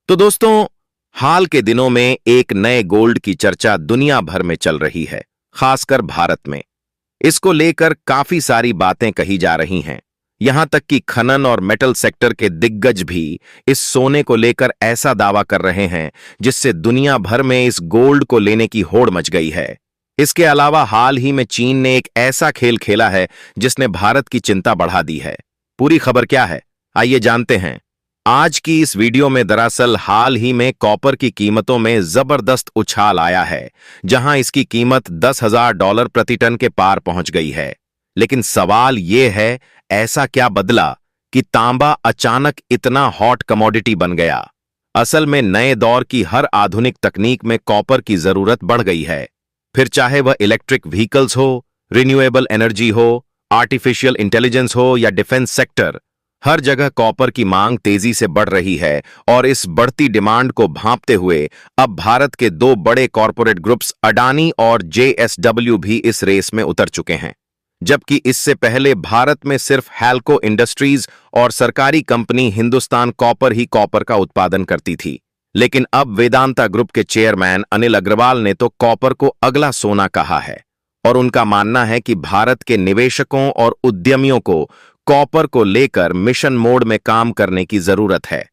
तो दोस्तों, हाल के दिनों में एक नए गोल्ड की चर्चा दुनिया भर में चल रही है, खासकर भारत में। इसको लेकर काफी सारी बातें कही जा रही हैं। यहां तक कि खनन और मेटल सेक्टर के दिग्गज भी इस सोने को लेकर ऐसा दावा कर रहे हैं जिससे दुनिया भर में इस गोल्ड को लेने की होड़ मच गई है। इसके अलावा हाल ही में चीन ने एक ऐसा खेल खेला है जिसने भारत की चिंता बढ़ा दी है। पूरी खबर क्या है, आइए जानते हैं। आज की इस वीडियो में दरअसल हाल ही में कॉपर की कीमतों में जबरदस्त उछाल आया है, जहां इसकी कीमत $10,000 प्रति टन के पार पहुंच गई है। लेकिन सवाल यह है, ऐसा क्या बदला कि तांबा अचानक इतना हॉट कमोडिटी बन गया? असल में नए दौर की हर आधुनिक तकनीक में कॉपर की जरूरत बढ़ गई है। फिर चाहे वह इलेक्ट्रिक व्हीकल्स हो, रिन्यूएबल एनर्जी हो, आर्टिफिशियल इंटेलिजेंस हो या डिफेंस सेक्टर, हर जगह कॉपर की मांग तेजी से बढ़ रही है। और इस बढ़ती डिमांड को भांपते हुए अब भारत के दो बड़े कॉरपोरेट ग्रुप्स अडानी और जेएसडब्ल्यू भी इस रेस में उतर चुके हैं। जबकि इससे पहले भारत में सिर्फ हैल्को इंडस्ट्रीज और सरकारी कंपनी हिंदुस्तान कॉपर ही कॉपर का उत्पादन करती थी। लेकिन अब वेदांता ग्रुप के चेयरमैन अनिल अग्रवाल ने तो कॉपर को अगला सोना कहा है। और उनका मानना है कि भारत के निवेशकों और उद्यमियों को कॉपर को लेकर मिशन मोड में काम करने की जरूरत है।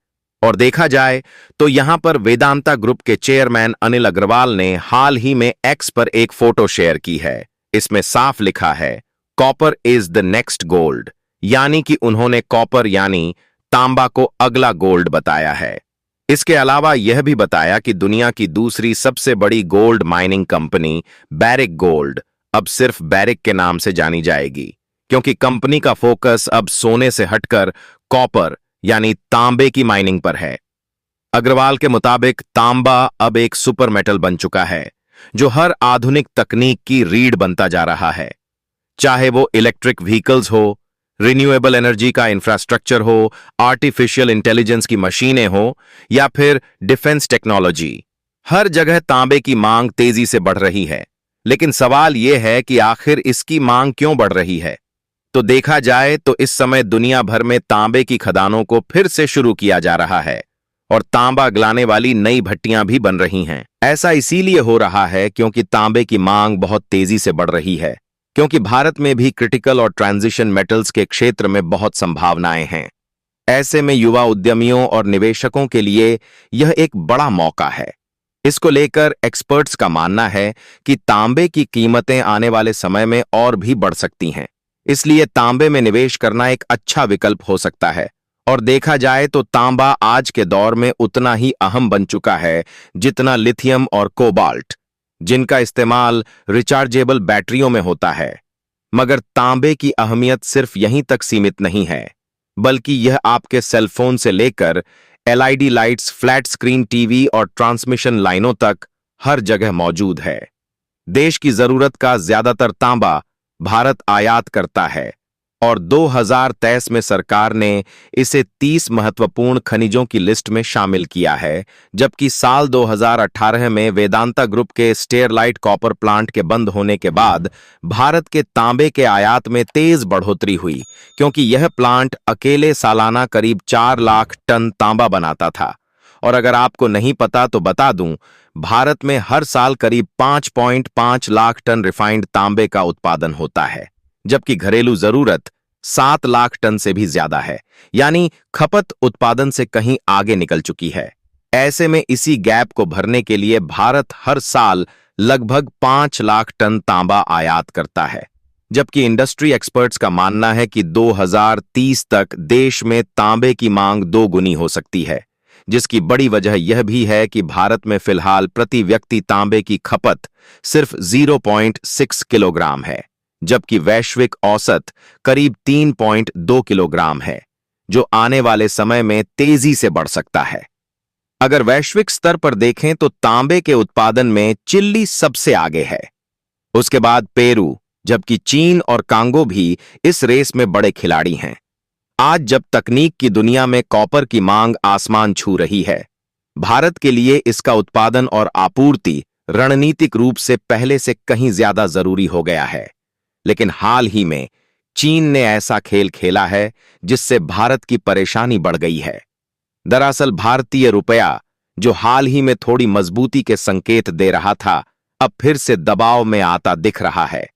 और देखा जाए तो यहां पर वेदांता ग्रुप के चेयरमैन अनिल अग्रवाल ने हाल ही में एक्स पर एक फोटो शेयर की है। इसमें साफ लिखा है, copper is the next gold, यानी कि उन्होंने कॉपर यानी तांबा को अगला गोल्ड बताया है। इसके अलावा यह भी बताया कि दुनिया की दूसरी सबसे बड़ी gold mining company Barrick Gold अब सिर्फ बैरिक के नाम से जानी जाएगी, क्योंकि कंपनी का फोकस अब सोने से हटकर कॉपर यानी तांबे की माइनिंग पर है। अग्रवाल के मुताबिक तांबा अब एक सुपर मेटल बन चुका है जो हर आधुनिक तकनीक की रीढ़ बनता जा रहा है। चाहे वो इलेक्ट्रिक व्हीकल्स हो, रिन्यूएबल एनर्जी का इंफ्रास्ट्रक्चर हो, आर्टिफिशियल इंटेलिजेंस की मशीनें हो या फिर डिफेंस टेक्नोलॉजी, हर जगह तांबे की मांग तेजी से बढ़ रही है। लेकिन सवाल यह है कि आखिर इसकी मांग क्यों बढ़ रही है? तो देखा जाए तो इस समय दुनिया भर में तांबे की खदानों को फिर से शुरू किया जा रहा है और तांबा गलाने वाली नई भट्टियां भी बन रही हैं। ऐसा इसीलिए हो रहा है क्योंकि तांबे की मांग बहुत तेजी से बढ़ रही है, क्योंकि भारत में भी क्रिटिकल और ट्रांजिशन मेटल्स के क्षेत्र में बहुत संभावनाएं हैं। ऐसे में युवा उद्यमियों और निवेशकों के लिए यह एक बड़ा मौका है। इसको लेकर एक्सपर्ट्स का मानना है कि तांबे की कीमतें आने वाले समय में और भी बढ़ सकती हैं। इसलिए तांबे में निवेश करना एक अच्छा विकल्प हो सकता है। और देखा जाए तो तांबा आज के दौर में उतना ही अहम बन चुका है जितना लिथियम और कोबाल्ट, जिनका इस्तेमाल रिचार्जेबल बैटरियों में होता है। मगर तांबे की अहमियत सिर्फ यहीं तक सीमित नहीं है, बल्कि यह आपके सेलफोन से लेकर LED lights, flat screen TV और ट्रांसमिशन लाइनों तक हर जगह मौजूद है। देश की जरूरत का ज्यादातर तांबा भारत आयात करता है और 2023 में सरकार ने इसे 30 महत्वपूर्ण खनिजों की लिस्ट में शामिल किया है, जबकि साल 2018 में वेदांता ग्रुप के स्टेरलाइट कॉपर प्लांट के बंद होने के बाद भारत के तांबे के आयात में तेज बढ़ोतरी हुई, क्योंकि यह प्लांट अकेले सालाना करीब 4 लाख टन तांबा बनाता था। और अगर आपको नहीं पता तो बता दूं, भारत में हर साल करीब 5.5 लाख टन रिफाइंड तांबे का उत्पादन होता है, जबकि घरेलू जरूरत 7 लाख टन से भी ज्यादा है, यानी खपत उत्पादन से कहीं आगे निकल चुकी है। ऐसे में इसी गैप को भरने के लिए भारत हर साल लगभग 5 लाख टन तांबा आयात करता है, जबकि इंडस्ट्री एक्सपर्ट्स का मानना है कि 2030 तक देश में तांबे की मांग 2 गुनी हो सकती है, जिसकी बड़ी वजह यह भी है कि भारत में फिलहाल प्रति व्यक्ति तांबे की खपत सिर्फ 0.6 किलोग्राम है, जबकि वैश्विक औसत करीब 3.2 किलोग्राम है, जो आने वाले समय में तेजी से बढ़ सकता है। अगर वैश्विक स्तर पर देखें तो तांबे के उत्पादन में चिली सबसे आगे है, उसके बाद पेरू, जबकि चीन और कांगो भी इस रेस में बड़े खिलाड़ी हैं। आज जब तकनीक की दुनिया में कॉपर की मांग आसमान छू रही है, भारत के लिए इसका उत्पादन और आपूर्ति रणनीतिक रूप से पहले से कहीं ज्यादा जरूरी हो गया है। लेकिन हाल ही में चीन ने ऐसा खेल खेला है जिससे भारत की परेशानी बढ़ गई है। दरअसल भारतीय रुपया, जो हाल ही में थोड़ी मजबूती के संकेत दे रहा था, अब फिर से दबाव में आता दिख रहा है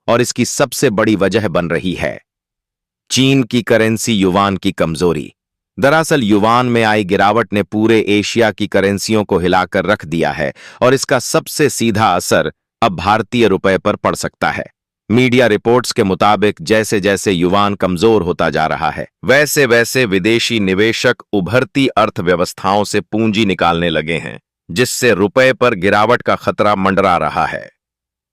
और इसकी सबसे बड़ी वजह बन रही है चीन की करेंसी युवान की कमजोरी। दरअसल युवान में आई गिरावट ने पूरे एशिया की करेंसियों को हिलाकर रख दिया है और इसका सबसे सीधा असर अब भारतीय रुपए पर पड़ सकता है। मीडिया रिपोर्ट्स के मुताबिक जैसे जैसे युवान कमजोर होता जा रहा है, वैसे वैसे विदेशी निवेशक उभरती अर्थव्यवस्थाओं से पूंजी निकालने लगे हैं, जिससे रुपए पर गिरावट का खतरा मंडरा रहा है।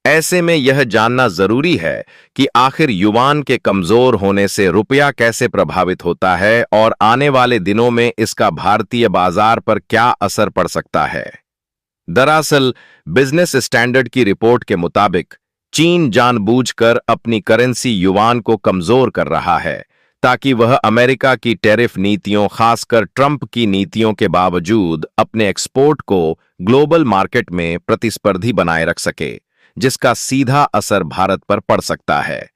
ऐसे में यह जानना जरूरी है कि आखिर युवान के कमजोर होने से रुपया कैसे प्रभावित होता है और आने वाले दिनों में इसका भारतीय बाजार पर क्या असर पड़ सकता है। दरअसल बिजनेस स्टैंडर्ड की रिपोर्ट के मुताबिक चीन जानबूझकर अपनी करेंसी युआन को कमजोर कर रहा है ताकि वह अमेरिका की टैरिफ नीतियों, खासकर ट्रंप की नीतियों के बावजूद अपने एक्सपोर्ट को ग्लोबल मार्केट में प्रतिस्पर्धी बनाए रख सके, जिसका सीधा असर भारत पर पड़ सकता है।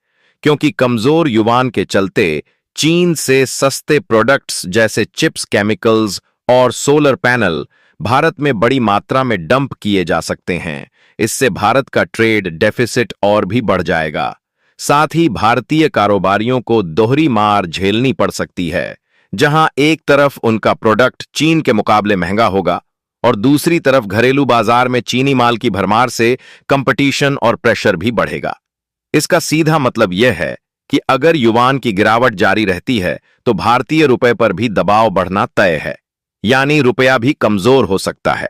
क्योंकि कमजोर युआन के चलते चीन से सस्ते प्रोडक्ट्स जैसे चिप्स, केमिकल्स और सोलर पैनल भारत में बड़ी मात्रा में डंप किए जा सकते हैं। इससे भारत का ट्रेड डेफिसिट और भी बढ़ जाएगा। साथ ही भारतीय कारोबारियों को दोहरी मार झेलनी पड़ सकती है, जहां एक तरफ उनका प्रोडक्ट चीन के मुकाबले महंगा होगा और दूसरी तरफ घरेलू बाजार में चीनी माल की भरमार से कंपटीशन और प्रेशर भी बढ़ेगा। इसका सीधा मतलब यह है कि अगर युआन की गिरावट जारी रहती है तो भारतीय रुपए पर भी दबाव बढ़ना तय है, यानी रुपया भी कमजोर हो सकता है।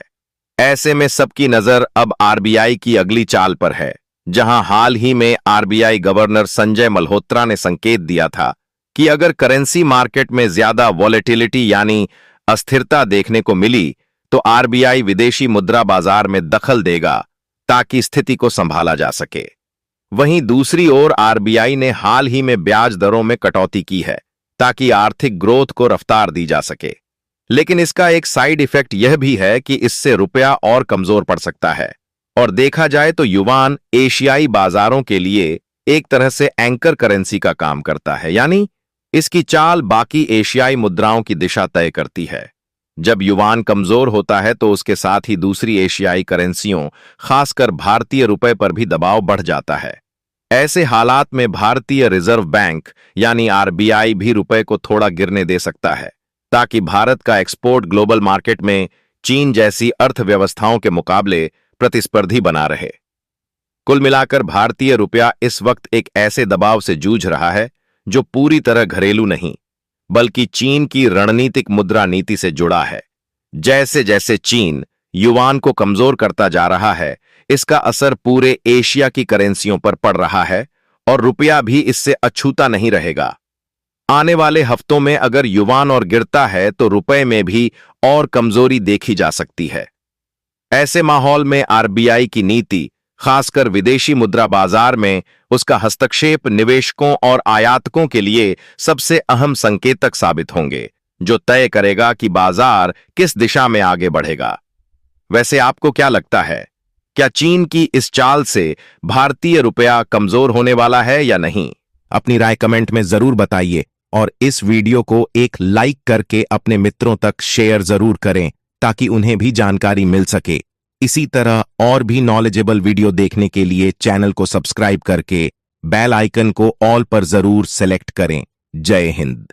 ऐसे में सबकी नजर अब आरबीआई की अगली चाल पर है, जहां हाल ही में आरबीआई गवर्नर संजय मल्होत्रा ने संकेत दिया था कि अगर करेंसी मार्केट में ज्यादा वॉलेटिलिटी यानी अस्थिरता देखने को मिली तो आरबीआई विदेशी मुद्रा बाजार में दखल देगा ताकि स्थिति को संभाला जा सके। वहीं दूसरी ओर आरबीआई ने हाल ही में ब्याज दरों में कटौती की है ताकि आर्थिक ग्रोथ को रफ्तार दी जा सके। लेकिन इसका एक साइड इफेक्ट यह भी है कि इससे रुपया और कमजोर पड़ सकता है और देखा जाए तो युआन एशियाई बाजारों के लिए एक तरह से एंकर करेंसी का काम करता है, यानी इसकी चाल बाकी एशियाई मुद्राओं की दिशा तय करती है। जब युआन कमजोर होता है तो उसके साथ ही दूसरी एशियाई करेंसियों, खासकर भारतीय रुपए पर भी दबाव बढ़ जाता है। ऐसे हालात में भारतीय रिजर्व बैंक यानी आरबीआई भी रुपए को थोड़ा गिरने दे सकता है ताकि भारत का एक्सपोर्ट ग्लोबल मार्केट में चीन जैसी अर्थव्यवस्थाओं के मुकाबले प्रतिस्पर्धी बना रहे। कुल मिलाकर भारतीय रुपया इस वक्त एक ऐसे दबाव से जूझ रहा है जो पूरी तरह घरेलू नहीं बल्कि चीन की रणनीतिक मुद्रा नीति से जुड़ा है। जैसे जैसे चीन युआन को कमजोर करता जा रहा है, इसका असर पूरे एशिया की करेंसियों पर पड़ रहा है और रुपया भी इससे अछूता नहीं रहेगा। आने वाले हफ्तों में अगर युआन और गिरता है तो रुपए में भी और कमजोरी देखी जा सकती है। ऐसे माहौल में आरबीआई की नीति, खासकर विदेशी मुद्रा बाजार में उसका हस्तक्षेप निवेशकों और आयातकों के लिए सबसे अहम संकेतक साबित होंगे, जो तय करेगा कि बाजार किस दिशा में आगे बढ़ेगा। वैसे आपको क्या लगता है, क्या चीन की इस चाल से भारतीय रुपया कमजोर होने वाला है या नहीं? अपनी राय कमेंट में जरूर बताइए और इस वीडियो को एक लाइक करके अपने मित्रों तक शेयर जरूर करें ताकि उन्हें भी जानकारी मिल सके। इसी तरह और भी नॉलेजेबल वीडियो देखने के लिए चैनल को सब्सक्राइब करके बेल आइकन को ऑल पर जरूर सेलेक्ट करें। जय हिंद।